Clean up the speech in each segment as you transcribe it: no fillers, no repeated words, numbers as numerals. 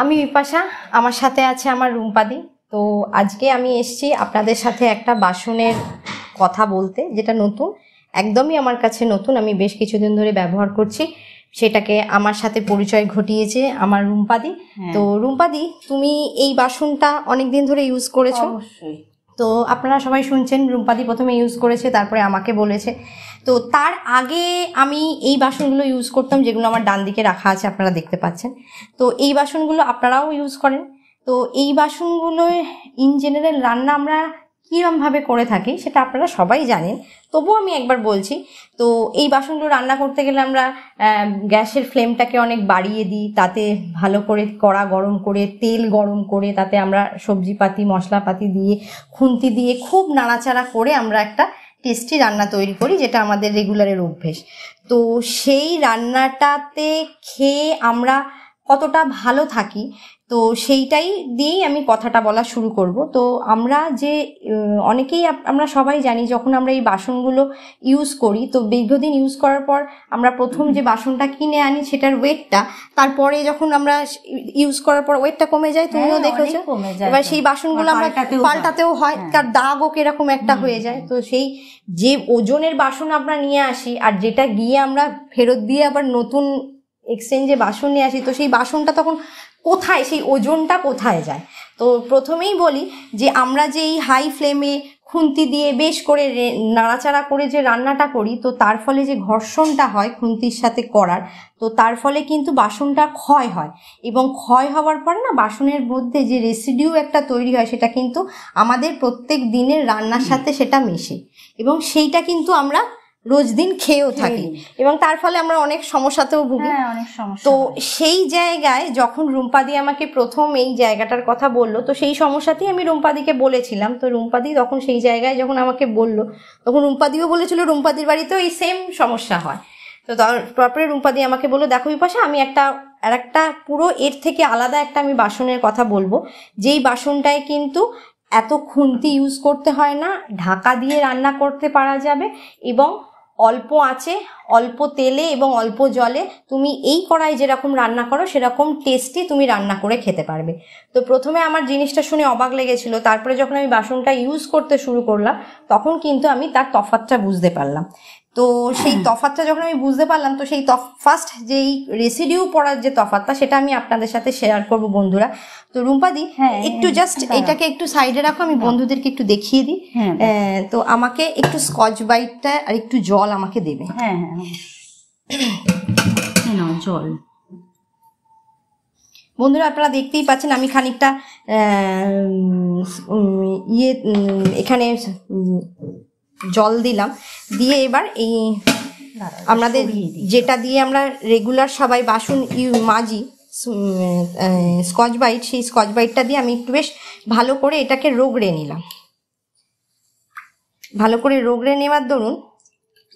আমি বিপাশা, আমার সাথে আছে আমার রুম্পাদি। তো আজকে আমি এসেছি আপনাদের সাথে একটা বাসনের কথা বলতে, যেটা নতুন, একদমই আমার কাছে নতুন। আমি বেশ কিছুদিন ধরে ব্যবহার করছি, সেটাকে আমার সাথে পরিচয় ঘটিয়েছে আমার রুম্পাদি। তো রুম্পাদি, তুমি এই বাসনটা অনেকদিন ধরে ইউজ করেছো? অবশ্যই। তো আপনারা সবাই শুনছেন, রুম্পাদি প্রথমে ইউজ করেছে, তারপরে আমাকে বলেছে। তো তার আগে আমি এই বাসনগুলো ইউজ করতাম, যেগুলো আমার ডান দিকে রাখা আছে, আপনারা দেখতে পাচ্ছেন। তো এই বাসনগুলো আপনারাও ইউজ করেন। তো এই বাসনগুলো ইন জেনারেল রান্না আমরা কীরমভাবে করে থাকি সেটা আপনারা সবাই জানেন, তবুও আমি একবার বলছি। তো এই বাসনগুলো রান্না করতে গেলে আমরা গ্যাসের ফ্লেমটাকে অনেক বাড়িয়ে দিই, তাতে ভালো করে কড়া গরম করে, তেল গরম করে, তাতে আমরা সবজিপাতি মশলাপাতি দিয়ে, খুন্তি দিয়ে খুব নাড়াচাড়া করে আমরা একটা টেস্টি রান্না তৈরি করি, যেটা আমাদের রেগুলারের অভ্যেস। তো সেই রান্নাটাতে খেয়ে আমরা কতটা ভালো থাকি, তো সেইটাই দিয়েই আমি কথাটা বলা শুরু করব। তো আমরা যে অনেকেই আমরা সবাই জানি, যখন আমরা এই বাসনগুলো ইউজ করি, তো দীর্ঘদিন ইউজ করার পর আমরা প্রথম যে বাসনটা কিনে আনি সেটার ওয়েটটা, তারপরে যখন আমরা ইউজ করার পর ওয়েটটা কমে যায়, তুমিও দেখেছো। এবার সেই বাসনগুলো আমরা পাল্টাতেও হয়, তার দাগও কিরকম একটা হয়ে যায়। তো সেই যে ওজনের বাসন আমরা নিয়ে আসি, আর যেটা গিয়ে আমরা ফেরত দিয়ে আবার নতুন এক্সচেঞ্জে বাসন নিয়ে আসি, তো সেই বাসনটা তখন কোথায়, সেই ওজনটা কোথায় যায়? তো প্রথমেই বলি যে আমরা যে এই হাই ফ্লেমে খুন্তি দিয়ে বেশ করে নাড়াচাড়া করে যে রান্নাটা করি, তো তার ফলে যে ঘর্ষণটা হয় খুন্তির সাথে করার, তো তার ফলে কিন্তু বাসনটা ক্ষয় হয়। এবং ক্ষয় হওয়ার পর না, বাসনের মধ্যে যে রেসিডিউ একটা তৈরি হয়, সেটা কিন্তু আমাদের প্রত্যেক দিনের রান্নার সাথে সেটা মেশে, এবং সেইটা কিন্তু আমরা রোজ দিন খেয়েও থাকি, এবং তার ফলে আমরা অনেক সমস্যাতেও ভুগি। তো সেই জায়গায় যখন রুম্পাদি আমাকে প্রথম এই জায়গাটার কথা বললো, তো সেই সমস্যাতেই আমি রুম্পাদিকে বলেছিলাম। তো রুম্পাদি তখন সেই জায়গায় যখন আমাকে বললো, তখন রুম্পাদিও বলেছিল রুম্পাদির বাড়িতেও এই সেম সমস্যা হয়। তো তারপরে রুম্পাদি আমাকে বললো, দেখো বিপাশা, আমি একটা পুরো এর থেকে আলাদা একটা আমি বাসনের কথা বলবো, যেই বাসনটায় কিন্তু এত খুন্তি ইউজ করতে হয় না, ঢাকা দিয়ে রান্না করতে পারা যাবে, এবং অল্প আঁচে, অল্প তেলে এবং অল্প জলে তুমি এই কড়াই যেরকম রান্না করো সেরকম টেস্টি তুমি রান্না করে খেতে পারবে। তো প্রথমে আমার জিনিসটা শুনে অবাক লেগেছিল, তারপরে যখন আমি বাসনটা ইউজ করতে শুরু করলাম, তখন কিন্তু আমি তার তফাৎটা বুঝতে পারলাম। তো সেই তফাৎটা যখন আমি বুঝতে পারলাম, তো সেই ফার্স্ট যেই রেসিডিউ পড়ার যে তফাৎটা, সেটা আমি আপনাদের সাথে শেয়ার করব বন্ধুরা। তো রুম্পাদি, একটু জাস্ট এটাকে একটু সাইডে রাখো, আমি বন্ধুদেরকে একটু দেখিয়ে দিই। তো আমাকে একটু স্কচ ব্রাইটটা আর একটু জল আমাকে দেবে। জল। বন্ধুরা, আপনারা দেখতেই পাচ্ছেন আমি খানিকটা এখানে জল দিলাম, দিয়ে এবার এই আমাদের যেটা দিয়ে আমরা রেগুলার সবাই বাসন মাজি, স্কচ ব্রাইট, সেই স্কচ ব্রাইটটা দিয়ে আমি একটু বেশ ভালো করে এটাকে রগড়ে নিলাম। ভালো করে রগড়ে নেওয়ার দরুন,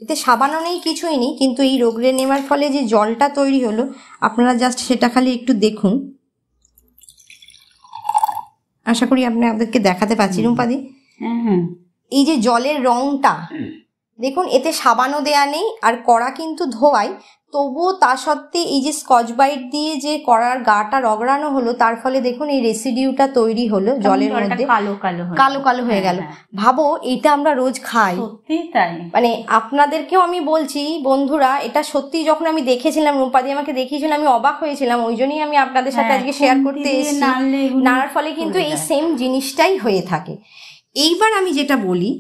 এতে সাবানও নেই, কিছুই নেই, কিন্তু এই রগড়ে নেওয়ার ফলে যে জলটা তৈরি হলো, আপনারা জাস্ট সেটা খালি একটু দেখুন। আশা করি আপনাদেরকে দেখাতে পাচ্ছি রুম্পাদি। এই যে জলের রংটা দেখুন, এতে সাবানও দেয়া নেই, আর কড়া কিন্তু ধোয়াই, তবুও তা সত্ত্বে এই যে স্কচ ব্রাইট দিয়ে যে কড়ার গাটা রগড়ানো হলো, তার ফলে দেখুন এই রেসিডিউটা তৈরি হলো জলের মধ্যে, কালো কালো হয়ে গেল। ভাবো, এটা আমরা রোজ খাই। সত্যি তাই, মানে আপনাদেরকেও আমি বলছি বন্ধুরা, এটা সত্যি যখন আমি দেখেছিলাম, রুম্পাদি আমাকে দেখিয়েছিল, আমি অবাক হয়েছিলাম। ওই জন্যই আমি আপনাদের সাথে আজকে শেয়ার করতে এসেছি। নাড়ার ফলে কিন্তু এই সেম জিনিসটাই হয়ে থাকে। এইবার আমি যেটা বলি,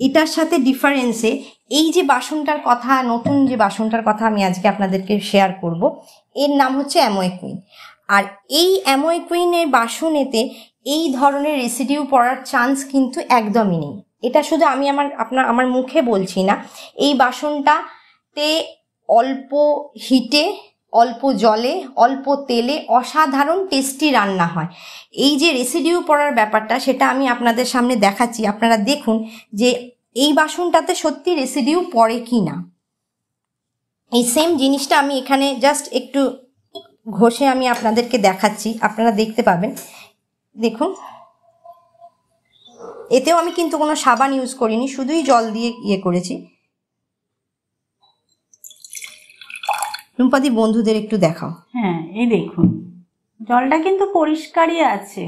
এটার সাথে ডিফারেন্সে এই যে বাসনটার কথা, নতুন যে বাসনটার কথা আমি আজকে আপনাদেরকে শেয়ার করব, এর নাম হচ্ছে অ্যামোয়ে কুইন। আর এই অ্যামোয়ে কুইনের বাসনেতে এই ধরনের রেসিডিউ পড়ার চান্স কিন্তু একদমই নেই। এটা শুধু আমি আমার মুখে বলছি না, এই বাসনটাতে অল্প হিটে, অল্প জলে, অল্প তেলে অসাধারণ টেস্টি রান্না হয়। এই যে রেসিডিউ পড়ার ব্যাপারটা, সেটা আমি আপনাদের সামনে দেখাচ্ছি, আপনারা দেখুন যে এই বাসনটাতে সত্যি রেসিডিউ পড়ে কি না। এই সেম জিনিসটা আমি এখানে জাস্ট একটু ঘষে আমি আপনাদেরকে দেখাচ্ছি, আপনারা দেখতে পাবেন। দেখুন, এতেও আমি কিন্তু কোনো সাবান ইউজ করিনি, শুধুই জল দিয়ে ইয়ে করেছি। রুম্পাদি, বন্ধুদের একটু দেখাও। এই দেখুন, জলটা কিন্তু পরিষ্কারই আছে।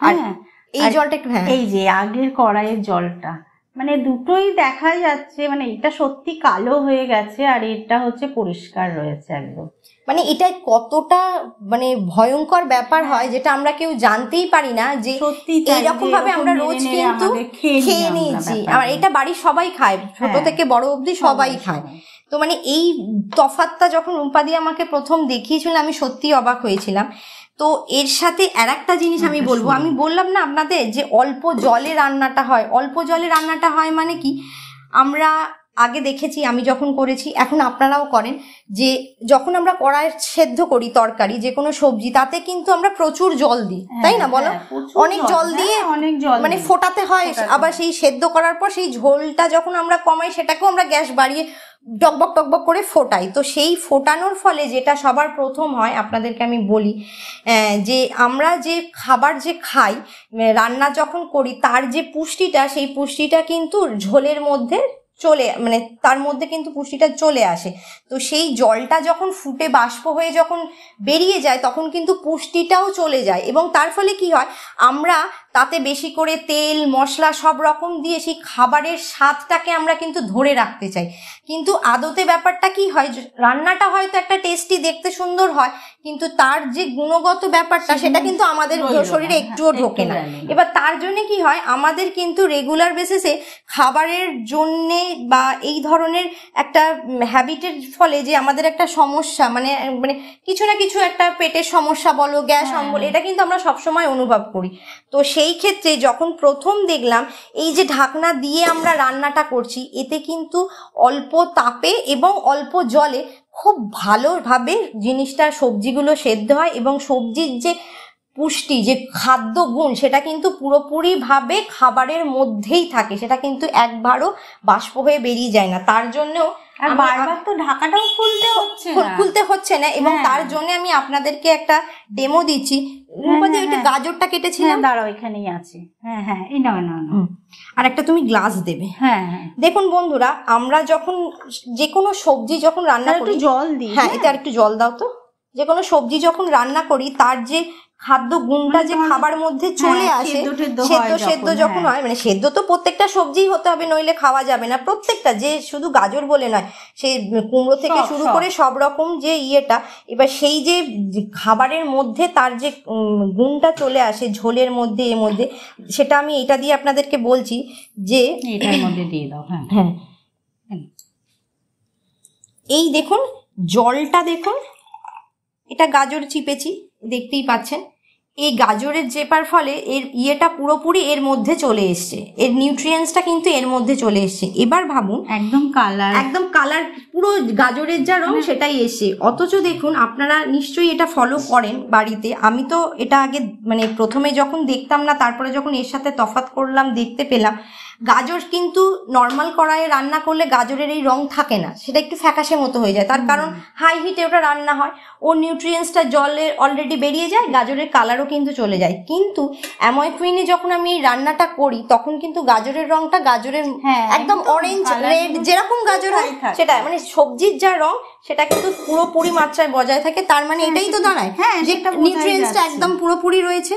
আর হ্যাঁ, এই আর জলটা একটু হ্যাঁ এই যে আগের কড়াইয়ের জলটা মানে দুটোই দেখা যাচ্ছে, মানে এটা সত্যি কালো হয়ে গেছে আর এটা হচ্ছে পরিষ্কার রয়েছে একদম। মানে এটা কতটা মানে ভয়ঙ্কর ব্যাপার হয় যেটা আমরা কেউ জানতেই পারি না যে সত্যি এইরকম ভাবে আমরা রোজ কিন্তু খেয়ে নিয়েছি। আর এটা বাড়ির সবাই খায়, ছোট থেকে বড় অবধি সবাই খায়। তো মানে এই তফাৎটা যখন রুম্পাদি আমাকে প্রথম দেখিয়েছিল আমি সত্যি অবাক হয়েছিলাম। তো এর সাথে আর একটা জিনিস আমি বলবো, আমি বললাম না আপনাদের যে অল্প জলে রান্নাটা হয়। অল্প জলে রান্নাটা হয় মানে কি, আমরা আগে দেখেছি, আমি যখন করেছি, এখন আপনারাও করেন, যে যখন আমরা কড়াই সেদ্ধ করি তরকারি যে কোনো সবজি, তাতে কিন্তু আমরা প্রচুর জল দিই, তাই না বলো? অনেক জল দিয়ে অনেক জল মানে ফোটাতে হয়। আবার সেই সেদ্ধ করার পর সেই ঝোলটা যখন আমরা কমাই সেটাকেও আমরা গ্যাস বাড়িয়ে টকবক টকবক করে ফোটাই। তো সেই ফোটানোর ফলে যেটা সবার প্রথম হয়, আপনাদেরকে আমি বলি, যে আমরা যে খাবার যে খাই, রান্না যখন করি, তার যে পুষ্টিটা, সেই পুষ্টিটা কিন্তু ঝোলের মধ্যে চলে, মানে তার মধ্যে কিন্তু পুষ্টিটা চলে আসে। তো সেই জলটা যখন ফুটে বাষ্প হয়ে যখন বেরিয়ে যায় তখন কিন্তু পুষ্টিটাও চলে যায়, এবং তার ফলে কি হয়, আমরা তাতে বেশি করে তেল মশলা সব রকম দিয়ে সেই খাবারের স্বাদটাকে আমরা কিন্তু ধরে রাখতে চাই। কিন্তু আদতে ব্যাপারটা কি হয়, রান্নাটা হয়তো একটা টেস্টি দেখতে সুন্দর হয়, কিন্তু তার যে গুণগত ব্যাপারটা সেটা কিন্তু আমাদের শরীরে একটুও ঢোকে না। এবার তার জন্য কি হয়, আমাদের কিন্তু রেগুলার বেসিসে খাবারের জন্যে বা এই ধরনের একটা হ্যাবিটের ফলে যে আমাদের একটা সমস্যা, মানে মানে কিছু না কিছু একটা পেটের সমস্যা বলো, গ্যাস অম্বল, এটা কিন্তু আমরা সবসময় অনুভব করি। তো সেই ক্ষেত্রে যখন প্রথম দেখলাম এই যে ঢাকনা দিয়ে আমরা রান্নাটা করছি, এতে কিন্তু অল্প তাপে এবং অল্প জলে খুব ভালোভাবে জিনিসটা, সবজিগুলো সেদ্ধ হয়, এবং সবজির যে পুষ্টি, যে খাদ্য গুণ, সেটা কিন্তু পুরোপুরিভাবে খাবারের মধ্যেই থাকে, সেটা কিন্তু একবারও বাষ্প হয়ে বেরিয়ে যায় না। তার জন্যও আর বারবার তো ঢাকাটাও খুলতে হচ্ছে না। এবং তার জন্য আমি আপনাদেরকে একটা ডেমো দিচ্ছি। রূপাদি ওইটা গাজরটা কেটেছিলাম, দাঁড়াও এখানেই আছে। হ্যাঁ হ্যাঁ, এই নাও না, আর একটা তুমি গ্লাস দেবে। হ্যাঁ, দেখুন বন্ধুরা, আমরা যখন যে কোনো সবজি যখন রান্না করি, জল দিই। হ্যাঁ, এটা একটু জল দাও তো। যে কোনো সবজি যখন রান্না করি, তার যে খাদ্য গুণটা যে খাবার মধ্যে চলে আসে, সেদ্ধ যখন হয়, মানে সেদ্ধ তো প্রত্যেকটা সবজি হতে হবে, নইলে খাওয়া যাবে না। প্রত্যেকটা, যে শুধু গাজর বলে নয়, সেই কুমড়ো থেকে শুরু করে সব রকম যে ইয়েটা, এবার সেই যে খাবারের মধ্যে তার যে গুণটা চলে আসে ঝোলের মধ্যে, এর মধ্যে, সেটা আমি এটা দিয়ে আপনাদেরকে বলছি যে এটার মধ্যে দিয়ে দাও। হ্যাঁ, এই দেখুন জলটা, দেখুন এটা গাজর চিপেছি, দেখতেই পাচ্ছেন। এই গাজরের চেপার ফলে এর ইয়েটা পুরোপুরি এর মধ্যে চলে এসছে, এর নিউট্রিয়েন্টসটা কিন্তু এর মধ্যে চলে এসছে। এবার ভাবুন, একদম কালার পুরো গাজরের যা রং সেটাই এসছে। অথচ দেখুন, আপনারা নিশ্চয়ই এটা ফলো করেন বাড়িতে। আমি তো এটা আগে মানে প্রথমে যখন দেখতাম না, তারপরে যখন এর সাথে তফাৎ করলাম, দেখতে পেলাম গাজর কিন্তু নর্মাল কড়াইয়ে রান্না করলে গাজরের এই রং থাকে না, সেটা একটু ফ্যাকাশে মতো হয়ে যায়। তার কারণ হাই হিটে ওটা রান্না হয়, ও নিউট্রিয়েন্টসটা জলে অলরেডি বেরিয়ে যায়, গাজরের কালারও কিন্তু চলে যায়। কিন্তু অ্যাময় কুইনে যখন আমি এই রান্নাটা করি, তখন কিন্তু গাজরের রংটা গাজরের একদম অরেঞ্জ রেড, যেরকম গাজর হয় সেটা, মানে সবজির যা রং সেটা কিন্তু পুরোপুরি মাত্রায় বজায় থাকে। তার মানে এটাই তো দাঁড়ায় যে নিউট্রিয়েন্টসটা একদম পুরোপুরি রয়েছে।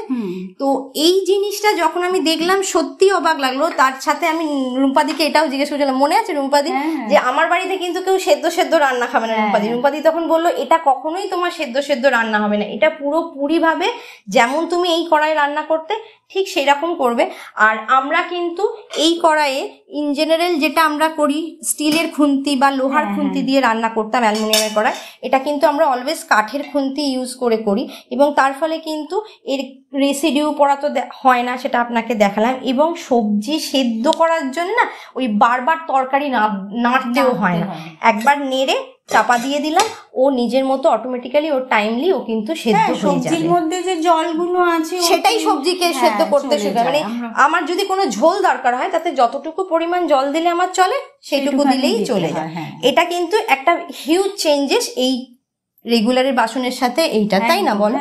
তো এই জিনিসটা যখন আমি দেখলাম সত্যি অবাক লাগলো। তার সাথে আমি রুম্পাদিকে এটাও জিজ্ঞেস করেছিলাম, মনে আছে রুম্পাদি, যে আমার বাড়িতে কিন্তু কেউ সেদ্ধ রান্না খাবে না। রুম্পাদি তখন বললো, এটা কখনোই তোমার সেদ্ধ রান্না হবে না, এটা পুরোপুরি ভাবে যেমন তুমি এই কড়াই রান্না করতে ঠিক সেরকম করবে। আর আমরা কিন্তু এই কড়াইয়ে ইন জেনারেল যেটা আমরা করি, স্টিলের খুন্তি বা লোহার খুন্তি দিয়ে রান্না করতাম, অ্যালুমিনিয়ামের কড়াই, এটা কিন্তু আমরা অলওয়েজ কাঠের খুন্তি ইউজ করি, এবং তার ফলে কিন্তু এর রেসিডিউ পড়া তো হয় না, সেটা আপনাকে দেখালাম। এবং সবজি সেদ্ধ করার জন্য না ওই বারবার তরকারি নাড়তেও হয় না, একবার নেড়ে চাপা দিয়ে দিলাম, ও নিজের মতো অটোমেটিক্যালি, ও টাইমলি ও কিন্তু সেদ্ধ হয়ে যাবে। সবজির মধ্যে যে জলগুলো আছে সেটাই সবজিকে সেদ্ধ করতে শেখায়। মানে আমার যদি কোনো ঝোল দরকার হয়, তাতে যতটুকু পরিমাণ জল দিলে আমার চলে, সেইটুকু দিলেই চলে যায়। এটা কিন্তু একটা হিউজ চেঞ্জেস এই রেগুলারের বাসনের সাথে এইটা, তাই না বলো?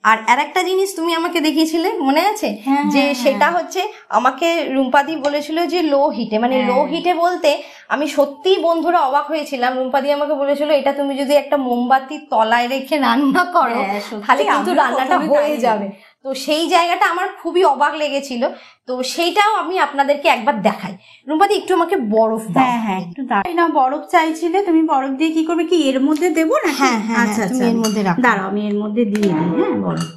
আর আরেকটা জিনিস তুমি আমাকে দেখিয়েছিলে মনে আছে, হ্যাঁ, যে হ্যাঁ, সেটা হচ্ছে আমাকে রুম্পাদি বলেছিল যে লো হিটে, মানে লো হিটে বলতে আমি সত্যিই বন্ধুরা অবাক হয়েছিলাম। রুম্পাদি আমাকে বলেছিল এটা তুমি যদি একটা মোমবাতির তলায় রেখে রান্না করো তাহলে কিন্তু রান্নাটা হয়ে যাবে। তো সেই জায়গাটা আমার খুবই অবাক লেগেছিল, তো সেইটাও আমি আপনাদেরকে একবার দেখাই। রুম্পাদি একটু আমাকে বরফ দাও। হ্যাঁ একটু দাঁড়াই না, বরফ চাইছিলে তুমি, বরফ দিয়ে কি করবে, কি এর মধ্যে দেবো না? হ্যাঁ হ্যাঁ আচ্ছা তুমি এর মধ্যে রাখো। দাঁড়াও আমি এর মধ্যে দিয়ে দিই। হ্যাঁ বরফ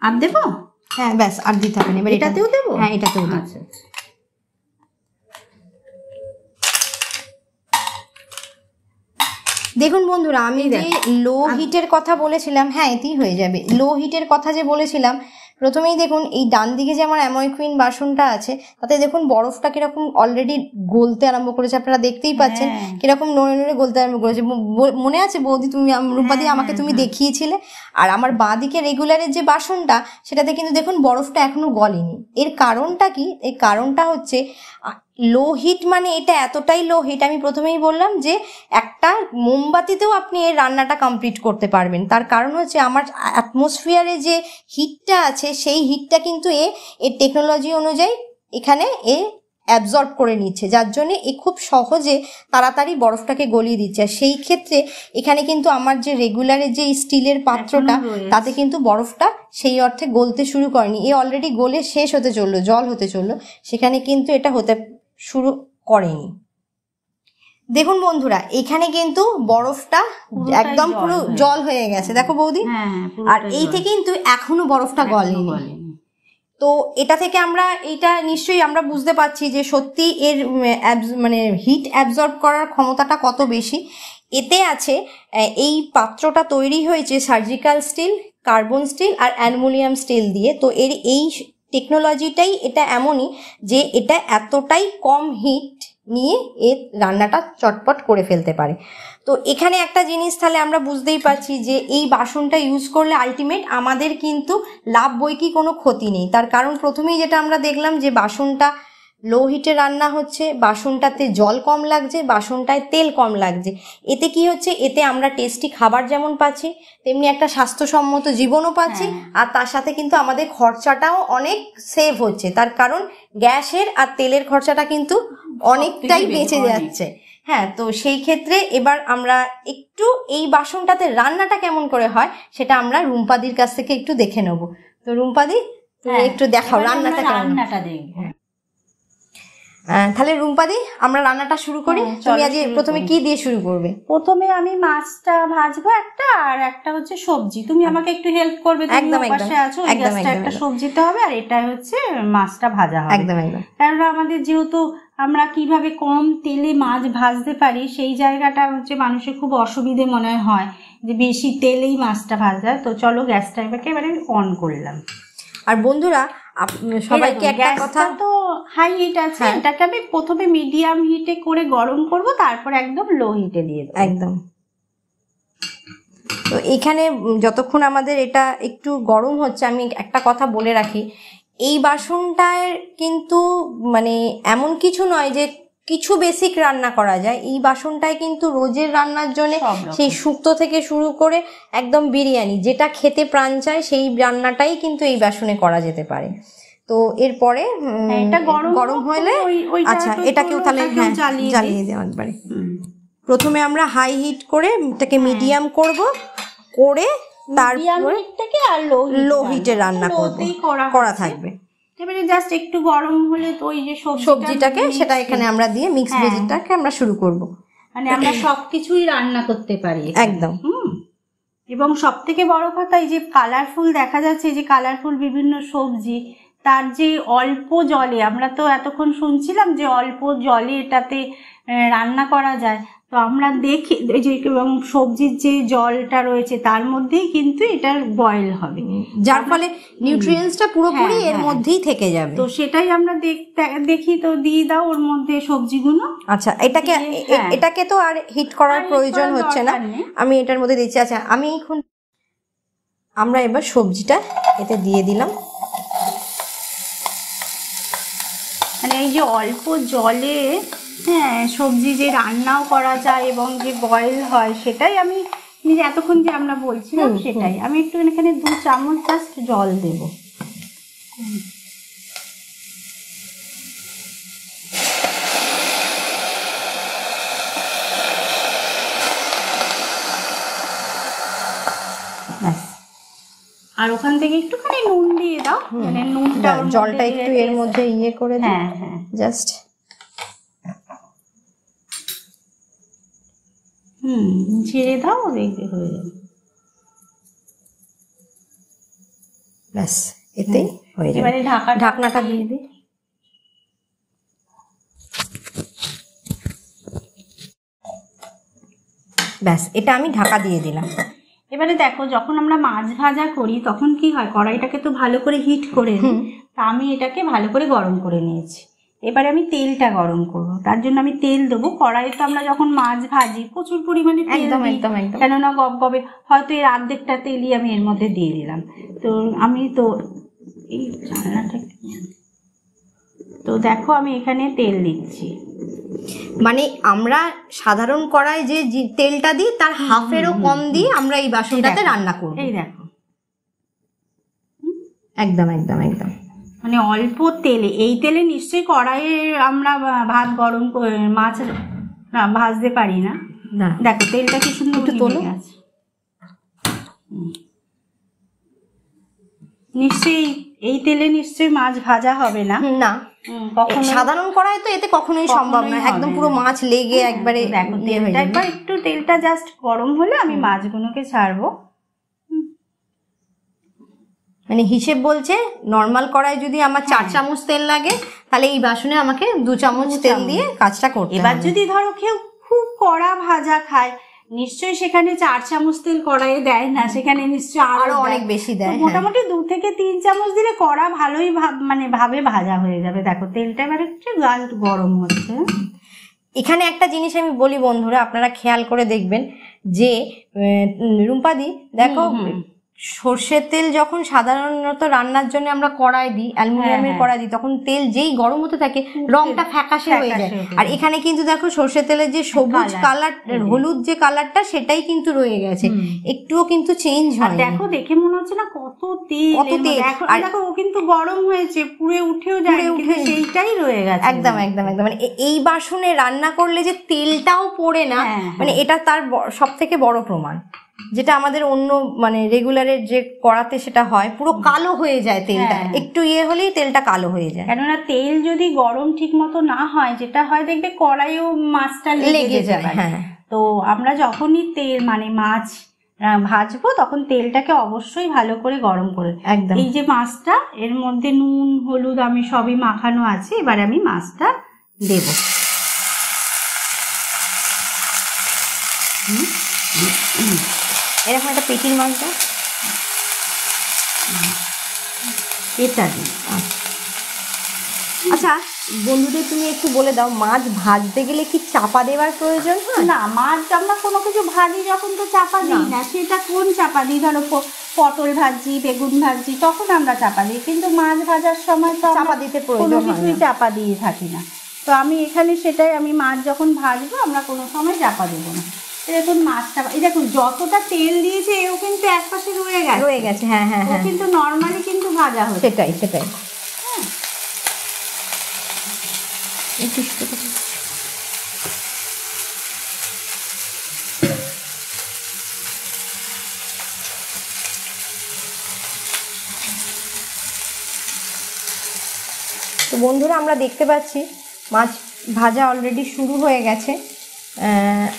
আর দেবো? হ্যাঁ ব্যাস, আর দিতে হবে না। এবার এটাতেও দেবো? হ্যাঁ এটাতেও দেবো। আচ্ছা দেখুন বন্ধুরা, আমি যে লো হিটের কথা বলেছিলাম, হ্যাঁ এতেই হয়ে যাবে। লো হিটের কথা যে বলেছিলাম, প্রথমেই দেখুন এই ডান দিকে যে আমার অ্যাময় কুইন বাসনটা আছে তাতে দেখুন বরফটা কিরকম অলরেডি গলতে আরম্ভ করেছে, আপনারা দেখতেই পাচ্ছেন কিরকম নড়ে নড়ে গলতে আরম্ভ করেছে। মনে আছে বৌদি, তুমি রূপাদি আমাকে তুমি দেখিয়েছিলে। আর আমার বাঁ দিকে রেগুলারের যে বাসনটা সেটাতে কিন্তু দেখুন বরফটা এখনো গলেনি। এর কারণটা কি? এর কারণটা হচ্ছে লো হিট, মানে এটা এতটাই লো হিট, আমি প্রথমেই বললাম যে একটা মোমবাতিতেও আপনি এই রান্নাটা কমপ্লিট করতে পারবেন। তার কারণ হচ্ছে আমার অ্যাটমসফিয়ারে যে হিটটা আছে সেই হিটটা কিন্তু এর টেকনোলজি অনুযায়ী এখানে অ্যাবজর্ব করে নিচ্ছে, যার জন্য এ খুব সহজে তাড়াতাড়ি বরফটাকে গলিয়ে দিচ্ছে। আর সেই ক্ষেত্রে এখানে কিন্তু আমার যে রেগুলারের যে স্টিলের পাত্রটা তাতে কিন্তু বরফটা সেই অর্থে গলতে শুরু করেনি, অলরেডি গলে শেষ হতে চললো, জল হতে চললো, সেখানে কিন্তু এটা হতে শুরু করেনি। দেখুন বন্ধুরা, এখানে কিন্তু বরফটা একদম পুরো জল হয়ে গেছে, দেখো বৌদি। আর এইতে কিন্তু এখনো বরফটা গলেনি। তো এটা থেকে আমরা এইটা নিশ্চয়ই আমরা বুঝতে পারছি যে সত্যি এর মানে হিট অ্যাবজর্ব করার ক্ষমতাটা কত বেশি। এতে আছে এই পাত্রটা তৈরি হয়েছে সার্জিক্যাল স্টিল, কার্বন স্টিল আর অ্যালুমিনিয়াম স্টিল দিয়ে। তো এর এই টেকনোলজিটাই এটা এমনই যে এটা এতটাই কম হিট নিয়ে এর রান্নাটা চটপট করে ফেলতে পারে। তো এখানে একটা জিনিস তাহলে আমরা বুঝতেই পারছি যে এই বাসনটা ইউজ করলে আলটিমেট আমাদের কিন্তু লাভ বই কি কোনো ক্ষতি নেই। তার কারণ প্রথমেই যেটা আমরা দেখলাম যে বাসনটা লো হিটে রান্না হচ্ছে, বাসনটাতে জল কম লাগছে, বাসনটায় তেল কম লাগছে। এতে কি হচ্ছে, এতে আমরা টেস্টি খাবার যেমন পাচ্ছি তেমনি একটা স্বাস্থ্যসম্মত জীবনও পাচ্ছি। আর তার সাথে কিন্তু আমাদের খরচাটাও অনেক সেভ হচ্ছে, তার কারণ গ্যাসের আর তেলের খরচাটা কিন্তু অনেকটাই বেঁচে যাচ্ছে। হ্যাঁ, তো সেই ক্ষেত্রে এবার আমরা একটু এই বাসনটাতে রান্নাটা কেমন করে হয় সেটা আমরা রুম্পাদির কাছ থেকে একটু দেখে নেব। তো রুম্পাদি তুমি একটু দেখাও রান্নাটা কেমন। দেখবো। তাহলে রুম্পাদি আমরা রান্নাটা শুরু করি। তুমি আজ প্রথমে কি দিয়ে শুরু করবে? প্রথমে আমি মাছটা ভাজবো একটা, আর একটা হচ্ছে সবজি। তুমি আমাকে একটু হেল্প করবে, তুমি পাশে আছো, ওই গ্যাসটা একটা সবজিতে হবে আর এটা হচ্ছে মাছটা ভাজা হবে। একদম একদম। কারণ আমাদের যেহেতু আমরা কিভাবে কম তেলে মাছ ভাজতে পারি সেই জায়গাটা হচ্ছে মানুষের খুব অসুবিধে মনে হয় যে বেশি তেলেই মাছটা ভাজা। তো চলো গ্যাসটা এবারে অন করলাম। আর বন্ধুরা সবাইকে একটা কথা, তো হাই হিট আছে, এটাকে আমি প্রথমে মিডিয়াম হিটে করে গরম করব, তারপর একদম লো হিটে দিয়ে দেবো। একদম। তো এখানে যতক্ষণ আমাদের এটা একটু গরম হচ্ছে আমি একটা কথা বলে রাখি, এই বাসনটায় কিন্তু মানে এমন কিছু নয় যে কিছু বেসিক রান্না করা যায়। এই বাসনটায় কিন্তু রোজের রান্নার জন্য সেই শুক্তো থেকে শুরু করে একদম বিরিয়ানি যেটা খেতে প্রাণ চায় সেই রান্নাটাই কিন্তু এই বাসনে করা যেতে পারে। তো এরপরে এটা গরম হলে আচ্ছা এটাকেও তাহলে জ্বালিয়ে দেওয়া একবারে। প্রথমে আমরা হাই হিট করে এটাকে মিডিয়াম করব, করে তারপরে আর লো হিটে রান্না করা থাকবে। এবারে জাস্ট একটু গরম হলে তো ওই যে সবজিটাকে সেটা এখানে আমরা দিয়ে মিক্স ভেজিটাকে আমরা শুরু করব। মানে আমরা সবকিছুই রান্না করতে পারি একদম। এবং সব থেকে বড় কথা এই যে কালারফুল দেখা যাচ্ছে, যে কালারফুল বিভিন্ন সবজি, তার যে অল্প জলে, আমরা তো এতক্ষণ শুনছিলাম যে অল্প জলে এটাতে রান্না করা যায়, তো আমরা দেখি যে এবং সবজির যে জলটা রয়েছে তার মধ্যেই কিন্তু এটা বয়েল হবে, যার ফলে নিউট্রিয়েন্টসটা পুরোপুরি এর মধ্যেই থেকে যাবে। তো সেটাই আমরা দেখি। তো দিয়ে দাও ওর মধ্যে সবজিগুলো। আচ্ছা এটাকে তো আর হিট করার প্রয়োজন হচ্ছে না, আমি এটার মধ্যে দিচ্ছি। আচ্ছা আমরা এবার সবজিটা এতে দিয়ে দিলাম। মানে এই যে অল্প জলে সবজি যে রান্নাও করা যায় এবং যে বয়েল হয় সেটাই আমি যে এতক্ষণ যে আমরা বলছিলাম সেটাই। আমি একটু এখানে 2 চামচ জাস্ট জল দেব। আর ওখান থেকে একটুখানি নুন দিয়ে দাও, মানে নুনটা জলটা একটু এর মধ্যে ইয়ে করে দাও। হ্যাঁ হ্যাঁ, জাস্ট ছেড়ে দাও, দেখবে হয়ে যাবে। ব্যাস, এতেই হয়ে যাবে। এবারে ঢাকনাটা দিয়ে দিই। ব্যাস, এটা আমি ঢাকা দিয়ে দিলাম। এবারে দেখো, যখন আমরা মাছ ভাজা করি তখন কি হয়, কড়াইটাকে তো ভালো করে হিট করে নিই। তা আমি এটাকে ভালো করে গরম করে নিয়েছি। এবারে আমি তেলটা গরম করব, তার জন্য আমি তেল দেবো। কড়াইয়ে তো আমরা যখন মাছ ভাজি প্রচুর পরিমাণে তেল দিই, কেননা গবগবে, হয়তো এর অর্ধেকটা তেলই আমি এর মধ্যে দিয়ে দিলাম। তো আমি তো এই জানলাটা, তো দেখো আমি এখানে তেল দিচ্ছি। মানে আমরা সাধারণ কড়াই যে তেলটা দিই তার হাফেরও কম দিয়ে আমরা এই বাসনটাতে রান্না করব। এই দেখো, একদম একদম একদম, মানে অল্প তেলে, এই তেলে নিশ্চয়ই কড়াইয়ে আমরা ভাত গরম করে মাছ ভাজতে পারি না। দেখো তেলটা কি সুন্দর একটু তোলো। নিশ্চয়ই এই তেলে নিশ্চয়ই মাছ ভাজা হবে না। না, সাধারণ কড়াই তো এতে কখনোই সম্ভব না, একদম পুরো মাছ লেগে একবারে। দেখো তেলটা একবার একটু, তেলটা জাস্ট গরম হলে আমি মাছগুলোকে ছাড়বো। মানে হিসেব বলছে নর্মাল কড়াই যদি আমার 4 চামচ তেল লাগে, তাহলে এই বাসনে আমাকে 2 চামচ তেল দিয়ে কাজটা করতে হবে। এবার যদি ধরো কেউ খুব কড়া ভাজা খায়, নিশ্চয়ই সেখানে 4 চামচ তেল কড়াইয়ে দেয় না, সেখানে নিশ্চয়ই আরো অনেক বেশি দেয়। মোটামুটি 2 থেকে 3 চামচ দিলে কড়া ভালোই মানে ভাবে ভাজা হয়ে যাবে। দেখো তেলটা এবার একটু গরম হচ্ছে। এখানে একটা জিনিস আমি বলি বন্ধুরা, আপনারা খেয়াল করে দেখবেন যে রুম্পাদি দেখো, সর্ষের তেল যখন সাধারণত রান্নার জন্য আমরা কড়াই দিই, অ্যালুমিনিয়ামের কড়াই দিই, তখন তেল যেই গরম হতে থাকে রংটা ফ্যাকাশে হয়ে যায়। আর এখানে কিন্তু দেখো সর্ষের তেলের যে সবুজ কালার, হলুদ যে কালারটা, সেটাই কিন্তু রয়ে গেছে, একটুও কিন্তু চেঞ্জ হয়। দেখো দেখে মনে হচ্ছে না কত তেল, কত তেল। আর দেখো ও কিন্তু গরম হয়েছে, পুরো উঠেও যায়, কিন্তু সেইটাই রয়ে গেছে। একদম একদম একদম, মানে এই বাসনে রান্না করলে যে তেলটাও পড়ে না, মানে এটা তার সব থেকে বড় প্রমাণ। যেটা আমাদের অন্য মানে রেগুলারের যে কড়াতে সেটা হয়, পুরো কালো হয়ে যায় তেলটা, একটু ইয়ে হলেই তেলটা কালো হয়ে যায়। কেননা তেল যদি গরম ঠিক মতো না হয়, যেটা হয় দেখবে কড়াইও মাছটা লেগে যায়। তো আমরা যখনই তেল মানে মাছ ভাজবো, তখন তেলটাকে অবশ্যই ভালো করে গরম করে, একদম এই যে মাছটা, এর মধ্যে নুন হলুদ আমি সবই মাখানো আছে। এবার আমি মাছটা দেব। এরকম একটা পেটির মাছ দাও, এটা দিই। আচ্ছা বন্ধুদের তুমি একটু বলে দাও, মাছ ভাজতে গেলে কি চাপা দেওয়ার প্রয়োজন হয়? না, মাছ আমরা কোনো কিছু ভাজি যখন তো চাপা দিই না। সেটা কোন চাপা দিই, ধরো পটল ভাজি, বেগুন ভাজি, তখন আমরা চাপা দিই, কিন্তু মাছ ভাজার সময় তো চাপা দিতে প্রয়োজন কোনো কিছুই চাপা দিয়ে থাকি না। তো আমি এখানে সেটাই, আমি মাছ যখন ভাজবো আমরা কোনো সময় চাপা দেবো না। দেখুন মাছটা, এই দেখুন যতটা তেল দিয়েছে এও কিন্তু একপাশে রয়ে গেছে। হ্যাঁ হ্যাঁ হ্যাঁ, কিন্তু নর্মালি কিন্তু ভাজা হচ্ছে। সেটাই সেটাই। তো বন্ধুরা আমরা দেখতে পাচ্ছি মাছ ভাজা অলরেডি শুরু হয়ে গেছে।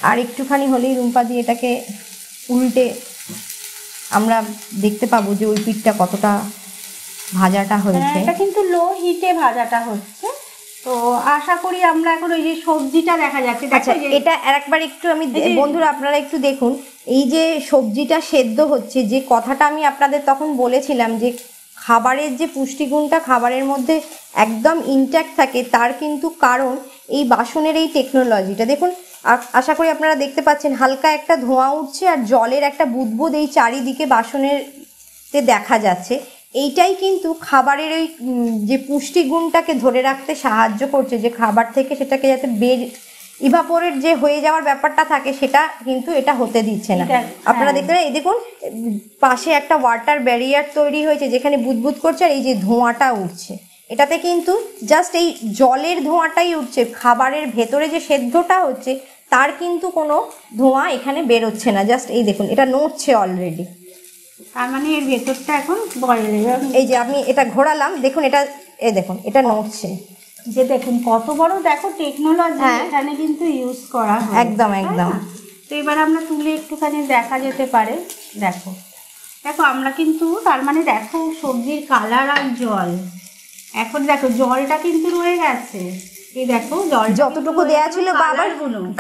আর একটুখানি হলেই রুম্পা দিয়ে এটাকে উল্টে আমরা দেখতে পাবো যে ওই পিঠটা কতটা ভাজাটা হয়েছে। এটা কিন্তু লো হিটে ভাজাটা হচ্ছে। তো আশা করি আমরা এখন ওই যে সবজিটা দেখা যাচ্ছে। আচ্ছা এটা আরেকবার একটু আমি বন্ধুরা আপনারা একটু দেখুন, এই যে সবজিটা সেদ্ধ হচ্ছে, যে কথাটা আমি আপনাদের তখন বলেছিলাম যে খাবারের যে পুষ্টিগুণটা খাবারের মধ্যে একদম ইনট্যাক্ট থাকে, তার কিন্তু কারণ এই বাসনের এই টেকনোলজিটা। দেখুন আশা করি আপনারা দেখতে পাচ্ছেন হালকা একটা ধোঁয়া উঠছে আর জলের একটা বুদবুদ এই চারিদিকে বাসনের দেখা যাচ্ছে। এইটাই কিন্তু খাবারের ওই যে পুষ্টিগুণটাকে ধরে রাখতে সাহায্য করছে, যে খাবার থেকে সেটাকে যাতে ইভাপোরেট যে হয়ে যাওয়ার ব্যাপারটা থাকে সেটা কিন্তু এটা হতে দিচ্ছে না। আপনারা দেখতে পারেন, এই দেখুন পাশে একটা ওয়াটার ব্যারিয়ার তৈরি হয়েছে যেখানে বুদবুদ করছে, আর এই যে ধোঁয়াটা উঠছে, এটাতে কিন্তু জাস্ট এই জলের ধোঁয়াটাই উঠছে, খাবারের ভেতরে যে সেদ্ধটা হচ্ছে তার কিন্তু কোনো ধোঁয়া এখানে বেরোচ্ছে না। জাস্ট এই দেখুন এটা নড়ছে অলরেডি, তার মানে এর ভেতরটা এখন বয়েল। এই যে আমি এটা ঘোরালাম, দেখুন এটা, এই দেখুন এটা নড়ছে। যে দেখুন কত বড় দেখো টেকনোলজি এখানে কিন্তু ইউজ করা হয়। একদম একদম। তো এবার আমরা তুলে একটুখানি দেখা যেতে পারে। দেখো দেখো আমরা কিন্তু তার মানে দেখো সবজির কালার আর জল, এখন দেখো জলটা কিন্তু রয়ে গেছে, এই দেখো জল যতটুকু দেয়া ছিল বা আবার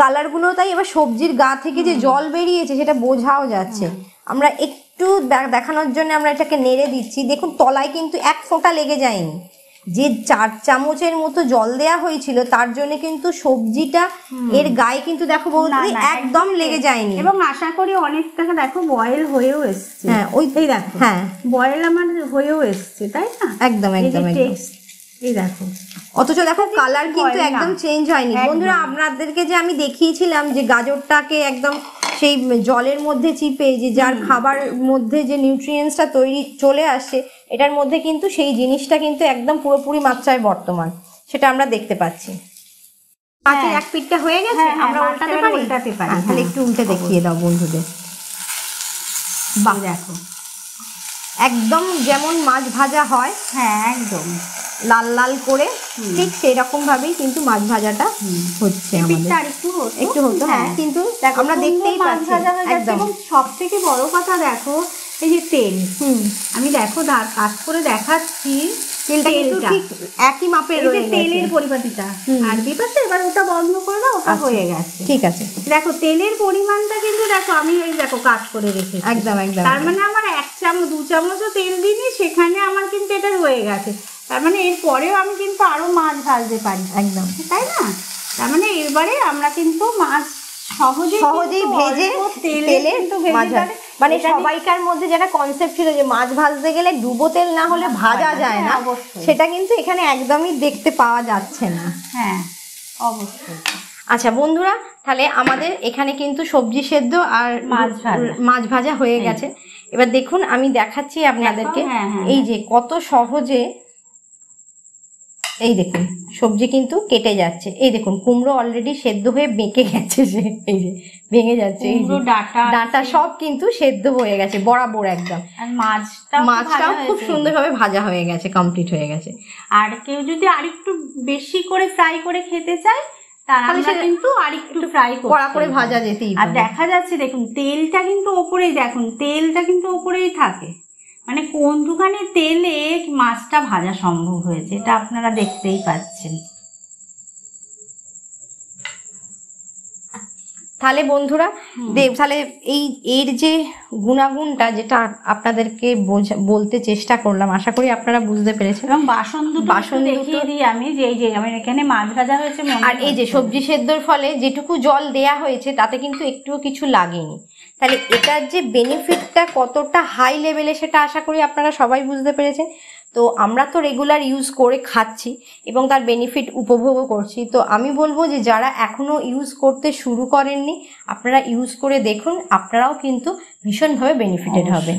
কালারগুলো, তাই এবার সবজির গা থেকে যে জল বেরিয়েছে সেটা বোঝাও যাচ্ছে। আমরা একটু দেখানোর জন্য আমরা এটাকে নেড়ে দিচ্ছি, দেখুন তলায় কিন্তু এক ফোঁটা লেগে যায়নি। যে 4 চামচের মতো জল দেয়া হয়েছিল তার জন্য কিন্তু সবজিটা এর গায়ে কিন্তু দেখো বৌদি একদম লেগে যায়নি, এবং আশা করি অনেকটা দেখো বয়েল হয়েও এসছে। হ্যাঁ ওইটাই দেখো, হ্যাঁ বয়েল আমার হয়েও এসছে, তাই না? একদম একদম একদম। এই দেখো অথচ দেখো কালার কিন্তু একদম চেঞ্জ হয়নি। বন্ধুরা আপনাদেরকে যে আমি দেখিয়েছিলাম যে গাজরটাকে একদম সেই জলের মধ্যে চিপে যে যার খাবার মধ্যে যে নিউট্রিয়েন্টসটা তৈরি চলে আসছে, এটার মধ্যে কিন্তু সেই জিনিসটা কিন্তু একদম পুরোপুরি মাত্রায় বর্তমান, সেটা আমরা দেখতে পাচ্ছি। মাছের এক পিঠটা হয়ে গেছে, আমরা উল্টাতে পারি। তাহলে একটু উল্টে দেখিয়ে দাও বন্ধুদের। বাহ দেখো একদম যেমন মাছ ভাজা হয়, হ্যাঁ একদম লাল লাল করে, ঠিক সেই রকম ভাবেই কিন্তু মাছ ভাজাটা হচ্ছে। আমাদের একটু হতো, হ্যাঁ, কিন্তু আমরা দেখতেই পাচ্ছি একদম। সব থেকে বড় কথা দেখো এই যে তেল, আমি দেখো কাজ করে দেখাচ্ছি, তেলটা কিন্তু ঠিক একই মাপের রয়েছে, তেলের পরিমাণটা। আর বিপাশা এবার ওটা বন্ধ করে দাও, ওটা হয়ে গেছে, ঠিক আছে। দেখো তেলের পরিমাণটা কিন্তু দেখো আমি এই দেখো কাজ করে রেখেছি, একদম একদম। তার মানে আমার 1 চামচ 2 চামচও তেল দিইনি, সেখানে আমার কিন্তু এটা হয়ে গেছে। তার মানে এর পরেও আমি কিন্তু আরো মাছ ভাজতে পারি, একদম, তাই না? তার মানে এবারে আমরা কিন্তু মাছ সহজেই ভেজে তেলে মানে সবাইকার মধ্যে যেটা কনসেপ্ট ছিল যে মাছ ভাজতে গেলে ডুবো তেল না হলে ভাজা যায় না, সেটা কিন্তু এখানে একদমই দেখতে পাওয়া যাচ্ছে না। হ্যাঁ অবশ্যই। আচ্ছা বন্ধুরা, তাহলে আমাদের এখানে কিন্তু সবজি সেদ্ধ আর মাছ ভাজা হয়ে গেছে। এবার দেখুন আমি দেখাচ্ছি আপনাদেরকে, এই যে কত সহজে, এই দেখুন সবজি কিন্তু কেটে যাচ্ছে। এই দেখুন কুমড়ো অলরেডি সেদ্ধ হয়ে বেঁকে গেছে, এই যে ভেঙে যাচ্ছে, এই যে ডাঁটা সব কিন্তু সেদ্ধ হয়ে গেছে বরাবর একদম। আর মাছটাও খুব সুন্দরভাবে ভাজা হয়ে গেছে, কমপ্লিট হয়ে গেছে। আর কেউ যদি আরেকটু বেশি করে ফ্রাই করে খেতে চায় তাহলে কিন্তু আরেকটু ফ্রাই কড়া করে ভাজা যেতেই পারে। আর দেখা যাচ্ছে দেখুন তেলটা কিন্তু ওপরেই, দেখুন তেলটা কিন্তু ওপরেই থাকে, মানে কোনটুখানি তেলে মাছটা ভাজা সম্ভব হয়েছে এটা আপনারা দেখতেই পাচ্ছেন। তাহলে বন্ধুরা তাহলে এর যে গুণাগুণটা যেটা আপনাদেরকে বলতে চেষ্টা করলাম, আশা করি আপনারা বুঝতে পেরেছেন। এবং বাসন দেখিয়ে দিই আমি, যে এই যে আমার এখানে মাছ ভাজা হয়েছে, আর এই যে সবজি সেদ্ধর ফলে যেটুকু জল দেয়া হয়েছে তাতে কিন্তু একটুও কিছু লাগেনি। তাহলে এটার যে বেনিফিটটা কতটা হাই লেভেলে সেটা আশা করি আপনারা সবাই বুঝতে পেরেছেন। তো আমরা তো রেগুলার ইউজ করে খাচ্ছি এবং তার বেনিফিট উপভোগও করছি। তো আমি বলবো যে যারা এখনও ইউজ করতে শুরু করেননি আপনারা ইউজ করে দেখুন, আপনারাও কিন্তু ভীষণভাবে বেনিফিটেড হবেন।